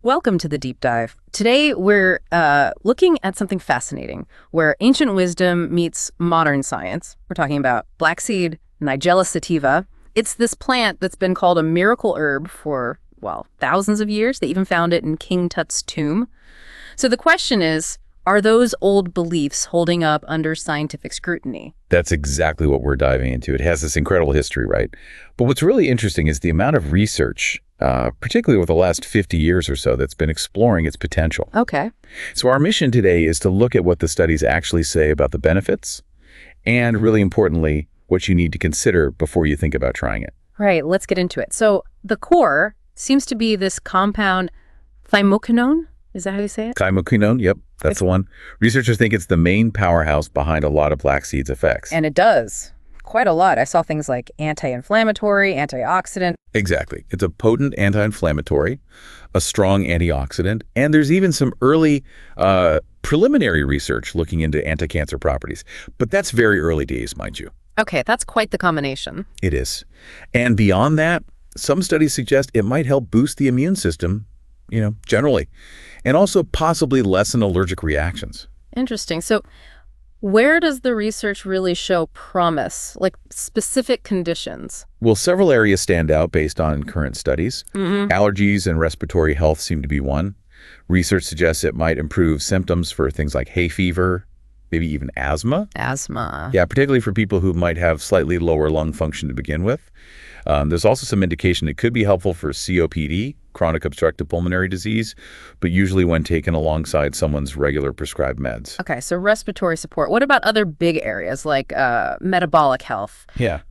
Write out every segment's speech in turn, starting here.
Welcome to the deep dive. Today we're looking at something fascinating, where ancient wisdom meets modern science. We're talking about black seed, Nigella sativa. It's this plant that's been called a miracle herb for, well, thousands of years. They even found it in King Tut's tomb. So the question is, are those old beliefs holding up under scientific scrutiny? That's exactly what we're diving into. It has this incredible history, right? But what's really interesting is the amount of research, particularly over the last 50 years or so, that's been exploring its potential. Okay. So our mission today is to look at what the studies actually say about the benefits and, really importantly, what you need to consider before you think about trying it. Right, let's get into it. So the core seems to be this compound thymoquinone. Is that how you say it? Thymoquinone, yep, that's the one. Researchers think it's the main powerhouse behind a lot of black seed's effects. And it does. Quite a lot. I saw things like anti-inflammatory, antioxidant. Exactly. It's a potent anti-inflammatory, a strong antioxidant, and there's even some early preliminary research looking into anti-cancer properties. But that's very early days, mind you. Okay, that's quite the combination. It is. And beyond that, some studies suggest it might help boost the immune system, generally, and also possibly lessen allergic reactions. Interesting. So where does the research really show promise, like specific conditions? Well, several areas stand out based on current studies. Allergies and respiratory health seem to be one. Research suggests it might improve symptoms for things like hay fever, maybe even asthma. Asthma. Yeah, particularly for people who might have slightly lower lung function to begin with. There's also some indication it could be helpful for COPD, chronic obstructive pulmonary disease, but usually when taken alongside someone's regular prescribed meds. Okay, so respiratory support. What about other big areas like metabolic health,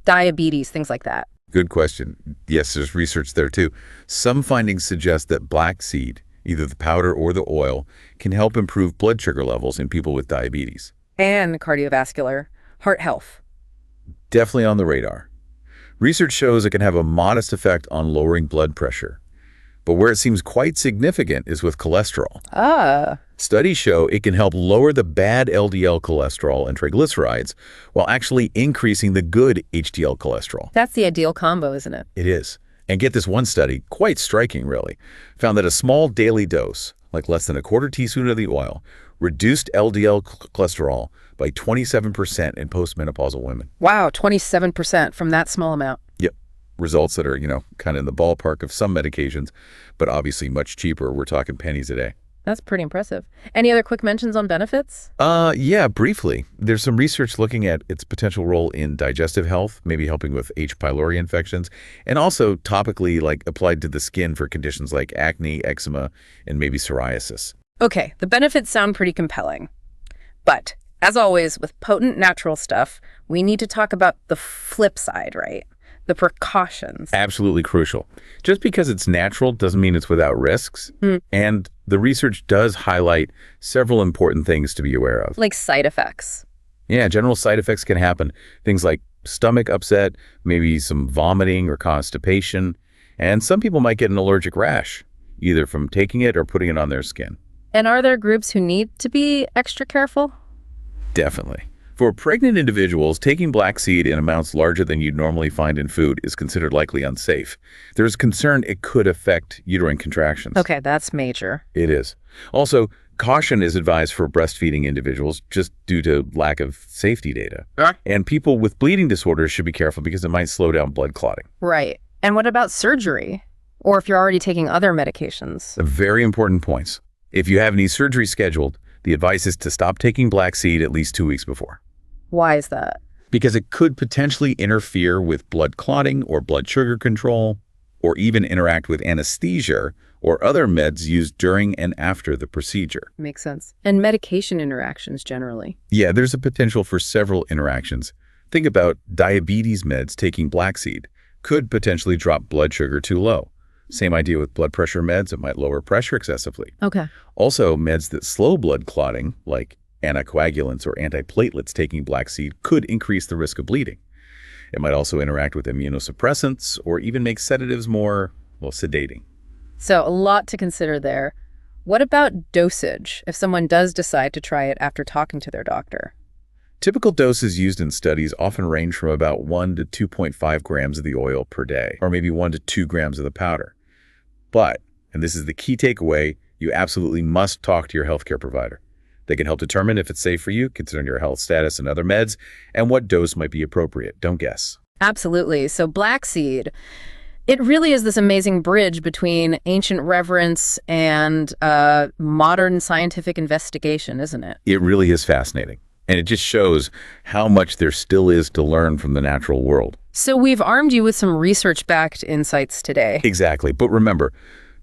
diabetes, things like that? Good question. Yes, there's research there too. Some findings suggest that black seed, either the powder or the oil, can help improve blood sugar levels in people with diabetes. And cardiovascular, heart health. Definitely on the radar. Research shows it can have a modest effect on lowering blood pressure. But where it seems quite significant is with cholesterol. Studies show it can help lower the bad LDL cholesterol and triglycerides while actually increasing the good HDL cholesterol. That's the ideal combo, isn't it? It is. And get this, one study, quite striking really, found that a small daily dose, like less than a quarter teaspoon of the oil, reduced LDL cholesterol by 27% in postmenopausal women. Wow, 27% from that small amount. Yep. Results that are, kind of in the ballpark of some medications, but obviously much cheaper. We're talking pennies a day. That's pretty impressive. Any other quick mentions on benefits? Yeah, briefly. There's some research looking at its potential role in digestive health, maybe helping with H. pylori infections, and also topically applied to the skin for conditions like acne, eczema, and maybe psoriasis. Okay, the benefits sound pretty compelling. But as always, with potent natural stuff, we need to talk about the flip side, right? The precautions. Absolutely crucial. Just because it's natural doesn't mean it's without risks. And the research does highlight several important things to be aware of. Like side effects. Yeah, general side effects can happen. Things like stomach upset, maybe some vomiting or constipation. And some people might get an allergic rash, either from taking it or putting it on their skin. And are there groups who need to be extra careful? Definitely. For pregnant individuals, taking black seed in amounts larger than you'd normally find in food is considered likely unsafe. There's concern it could affect uterine contractions. Okay, that's major. It is. Also, caution is advised for breastfeeding individuals just due to lack of safety data. And people with bleeding disorders should be careful because it might slow down blood clotting. Right. And what about surgery? Or if you're already taking other medications? Very important points. If you have any surgery scheduled, the advice is to stop taking black seed at least 2 weeks before. Why is that? Because it could potentially interfere with blood clotting or blood sugar control, or even interact with anesthesia or other meds used during and after the procedure. Makes sense. And medication interactions generally. Yeah, there's a potential for several interactions. Think about diabetes meds taking black seed could potentially drop blood sugar too low. Same idea with blood pressure meds. It might lower pressure excessively. Okay. Also, meds that slow blood clotting, like anticoagulants or antiplatelets taking black seed, could increase the risk of bleeding. It might also interact with immunosuppressants or even make sedatives more, sedating. So a lot to consider there. What about dosage if someone does decide to try it after talking to their doctor? Typical doses used in studies often range from about 1 to 2.5 grams of the oil per day, or maybe 1 to 2 grams of the powder. But And this is the key takeaway. You absolutely must talk to your healthcare provider. They can help determine if it's safe for you, considering your health status and other meds, and what dose might be appropriate. Don't guess. Absolutely. So black seed, it really is this amazing bridge between ancient reverence and modern scientific investigation, isn't it? It really is fascinating. And it just shows how much there still is to learn from the natural world. So we've armed you with some research-backed insights today. Exactly. But remember,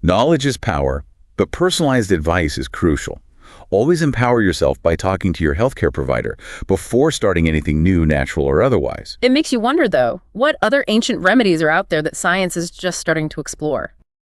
knowledge is power, but personalized advice is crucial. Always empower yourself by talking to your healthcare provider before starting anything new, natural or otherwise. It makes you wonder, though, what other ancient remedies are out there that science is just starting to explore?